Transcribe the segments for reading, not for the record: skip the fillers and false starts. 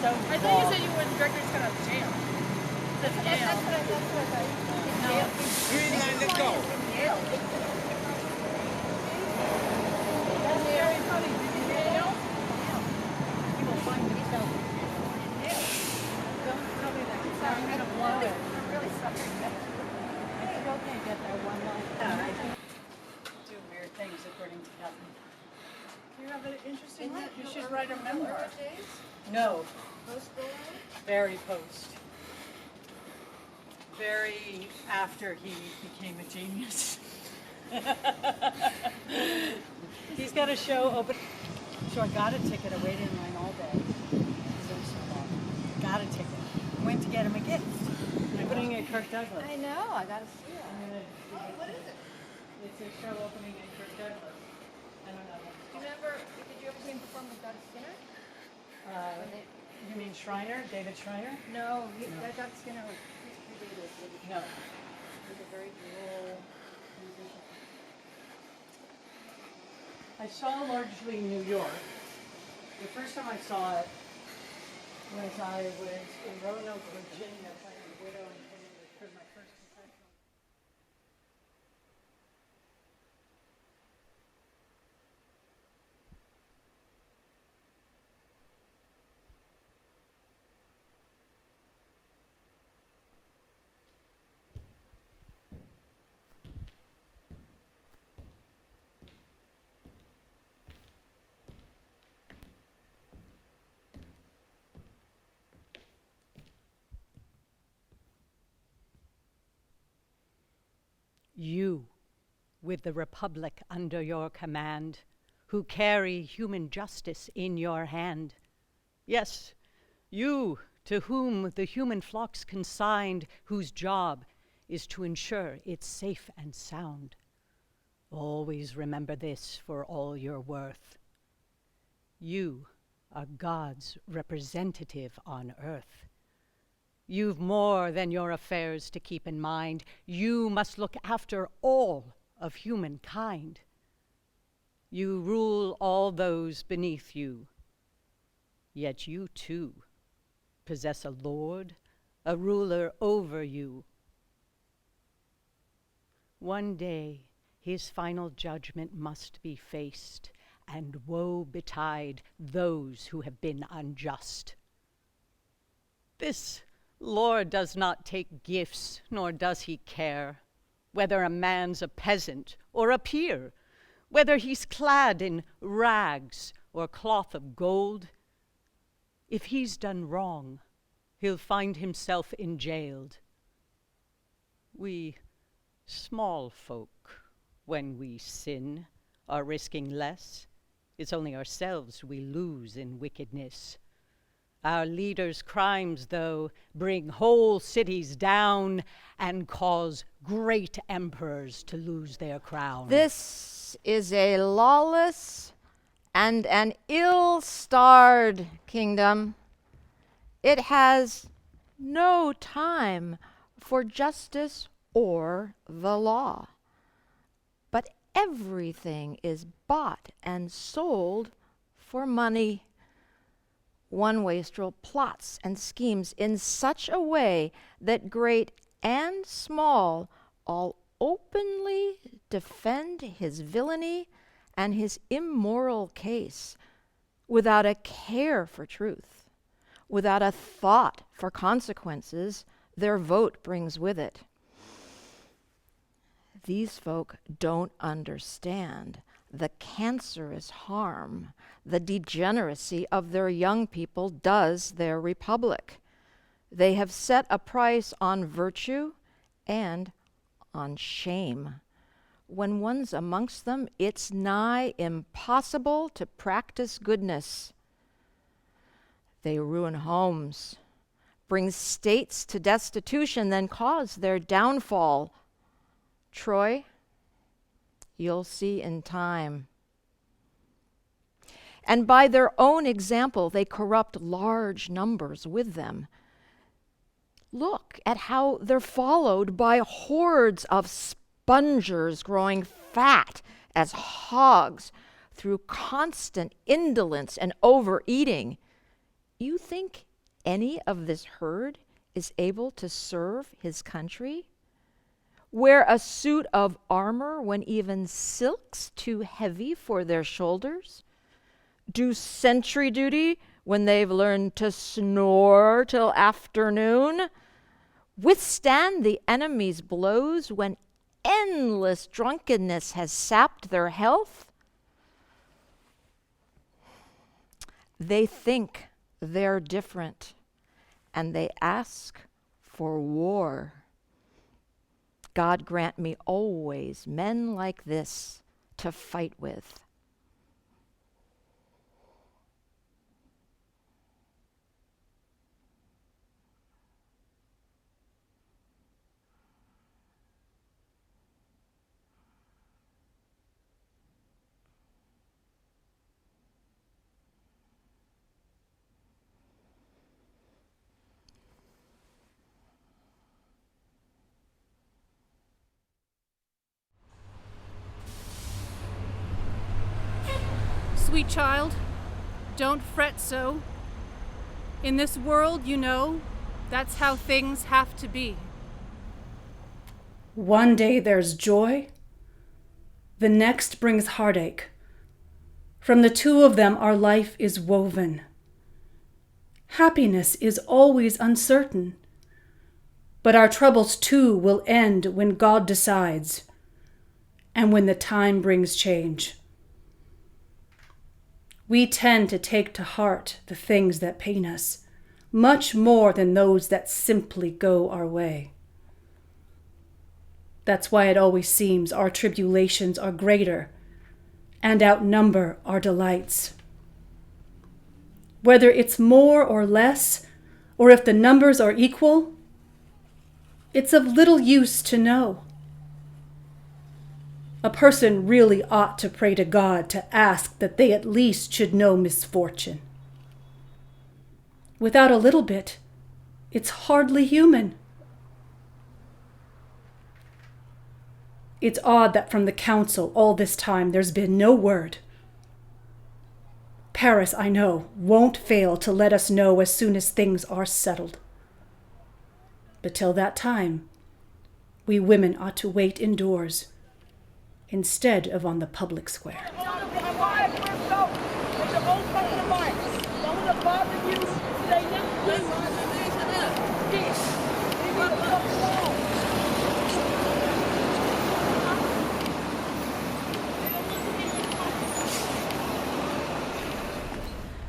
so I thought you said you were director's cut out of jail. That's jail. That's what I thought. No. Green line, let's go. That's very funny. Did you jail? he will find himself. Don't tell me that. I'm going to blow it. I'm really suffering. I still can't get that one line. Yeah, I do weird things according to Catherine. You have an interesting life. You should write a memoir. No, Post-school? very post. Very after he became a genius. He's got a show open. So I got a ticket. I waited in line all day. Because it was so long. Got a ticket. Went to get him a gift. I'm putting it at Kirk Douglas. I know, I gotta see it. I'm gonna, what is it? It's a show opening at Kirk Douglas. I don't know. Do you remember, did you ever see him perform with Doug Skinner? You mean Schreiner? David Schreiner? No, No. Doug Skinner was predated. No. He was a very droll musician. I saw largely New York. The first time I saw it was I was in Roanoke, Virginia, playing the widow and King for my first professional. You, with the Republic under your command, who carry human justice in your hand. Yes, you, to whom the human flock's consigned, whose job is to ensure it's safe and sound. Always remember this for all your worth. You are God's representative on earth. You've more than your affairs to keep in mind. You must look after all of humankind. You rule all those beneath you. Yet you too possess a Lord, a ruler over you. One day his final judgment must be faced, and woe betide those who have been unjust. This Lord does not take gifts, nor does he care whether a man's a peasant or a peer, whether he's clad in rags or cloth of gold. If he's done wrong, he'll find himself enjailed. We small folk, when we sin, are risking less. It's only ourselves we lose in wickedness. Our leaders' crimes, though, bring whole cities down and cause great emperors to lose their crown. This is a lawless and an ill-starred kingdom. It has no time for justice or the law. But everything is bought and sold for money. One wastrel plots and schemes in such a way that great and small all openly defend his villainy and his immoral case, without a care for truth, without a thought for consequences their vote brings with it. These folk don't understand the cancerous harm the degeneracy of their young people does their republic. They have set a price on virtue and on shame. When one's amongst them, it's nigh impossible to practice goodness. They ruin homes, bring states to destitution, then cause their downfall. Troy, you'll see in time. And by their own example, they corrupt large numbers with them. Look at how they're followed by hordes of spongers growing fat as hogs through constant indolence and overeating. You think any of this herd is able to serve his country? Wear a suit of armor when even silk's too heavy for their shoulders? Do sentry duty when they've learned to snore till afternoon? Withstand the enemy's blows when endless drunkenness has sapped their health? They think they're different, and they ask for war. God grant me always men like this to fight with. Sweet child, don't fret so. In this world, you know, that's how things have to be. One day there's joy, the next brings heartache. From the two of them our life is woven. Happiness is always uncertain, but our troubles too will end when God decides, and when the time brings change. We tend to take to heart the things that pain us, much more than those that simply go our way. That's why it always seems our tribulations are greater and outnumber our delights. Whether it's more or less, or if the numbers are equal, it's of little use to know. A person really ought to pray to God to ask that they at least should know misfortune. Without a little bit, it's hardly human. It's odd that from the council all this time there's been no word. Paris, I know, won't fail to let us know as soon as things are settled. But till that time, we women ought to wait indoors instead of on the public square.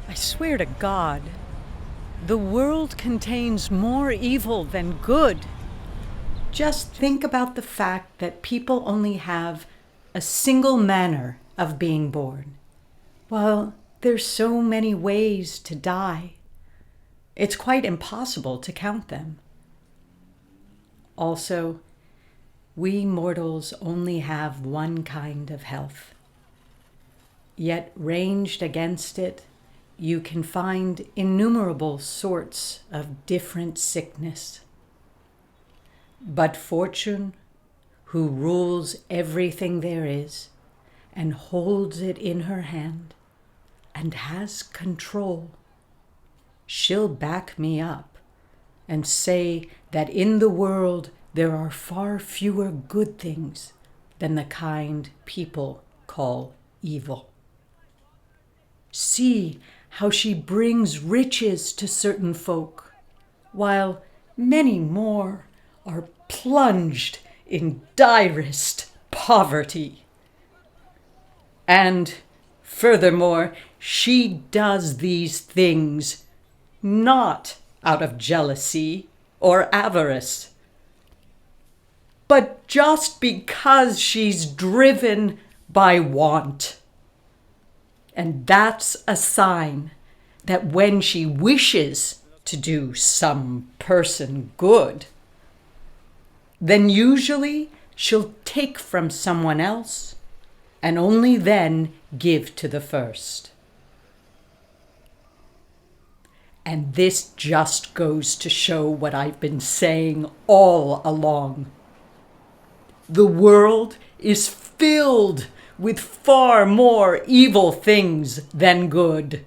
I swear to God, the world contains more evil than good. Just think about the fact that people only have a single manner of being born. Well, there's so many ways to die. It's quite impossible to count them. Also, we mortals only have one kind of health. Yet ranged against it, you can find innumerable sorts of different sickness. But fortune, who rules everything there is and holds it in her hand and has control, she'll back me up and say that in the world there are far fewer good things than the kind people call evil. See how she brings riches to certain folk, while many more are plunged in direst poverty. And furthermore, she does these things not out of jealousy or avarice, but just because she's driven by want. And that's a sign that when she wishes to do some person good, then usually she'll take from someone else and only then give to the first. And this just goes to show what I've been saying all along. The world is filled with far more evil things than good.